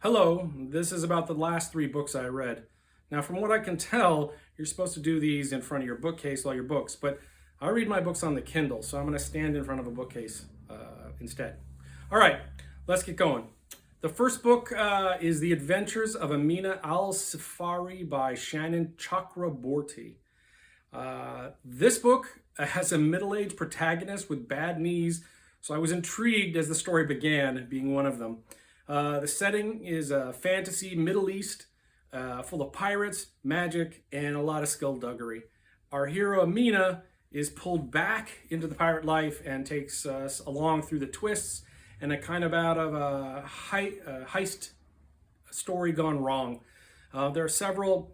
Hello, this is about the last three books I read. Now, from what I can tell, you're supposed to do these in front of your bookcase while your books, but I read my books on the Kindle, so I'm going to stand in front of a bookcase instead. All right, let's get going. The first book is The Adventures of Amina al-Sirafi by Shannon Chakraborty. This book has a middle-aged protagonist with bad knees, so I was intrigued as the story began, being one of them. The setting is a fantasy Middle East, full of pirates, magic, and a lot of skullduggery. Our hero Amina is pulled back into the pirate life and takes us along through the twists and a kind of out of a heist story gone wrong. There are several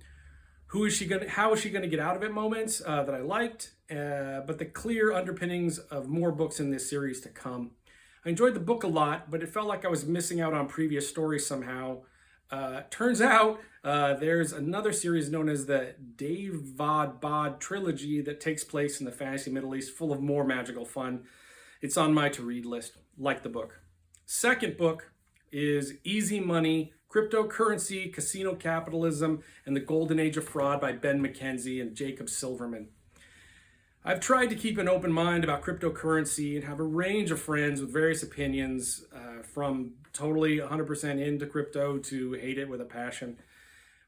how is she going to get out of it moments that I liked, but the clear underpinnings of more books in this series to come. I enjoyed the book a lot, but it felt like I was missing out on previous stories somehow. Turns out there's another series known as the David Bod trilogy that takes place in the fantasy Middle East, full of more magical fun. It's on my to-read list. Like the book. Second book is Easy Money, Cryptocurrency, Casino Capitalism, and the Golden Age of Fraud by Ben McKenzie and Jacob Silverman. I've tried to keep an open mind about cryptocurrency and have a range of friends with various opinions, from totally 100% into crypto to hate it with a passion.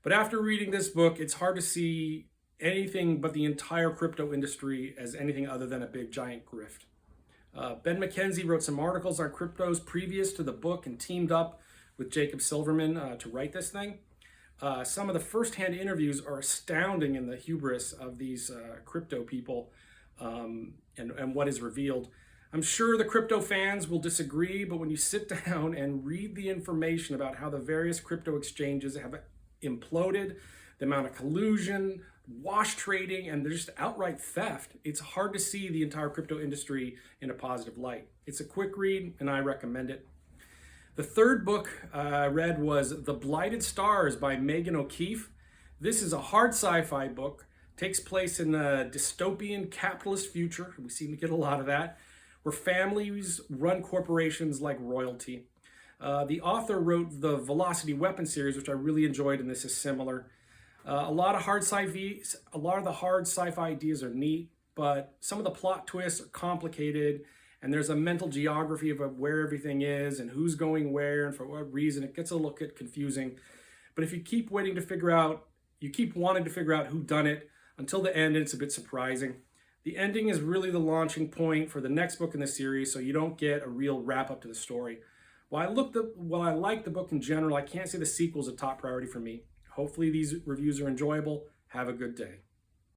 But after reading this book, it's hard to see anything but the entire crypto industry as anything other than a big giant grift. Ben McKenzie wrote some articles on cryptos previous to the book and teamed up with Jacob Silverman to write this thing. Some of the first-hand interviews are astounding in the hubris of these crypto people and what is revealed. I'm sure the crypto fans will disagree, but when you sit down and read the information about how the various crypto exchanges have imploded, the amount of collusion, wash trading, and just outright theft, it's hard to see the entire crypto industry in a positive light. It's a quick read, and I recommend it. The third book I read was The Blighted Stars by Megan O'Keefe. This is a hard sci-fi book. Takes place in a dystopian capitalist future. We seem to get a lot of that, where families run corporations like royalty. The author wrote the Velocity Weapon series, which I really enjoyed, and this is similar. A lot of the hard sci-fi ideas are neat, but some of the plot twists are complicated, and there's a mental geography of where everything is and who's going where and for what reason. It gets a little bit confusing. But if you keep wanting to figure out who done it until the end, it's a bit surprising. The ending is really the launching point for the next book in the series, so you don't get a real wrap up to the story. While I like the book in general, I can't say the sequel's a top priority for me. Hopefully these reviews are enjoyable. Have a good day.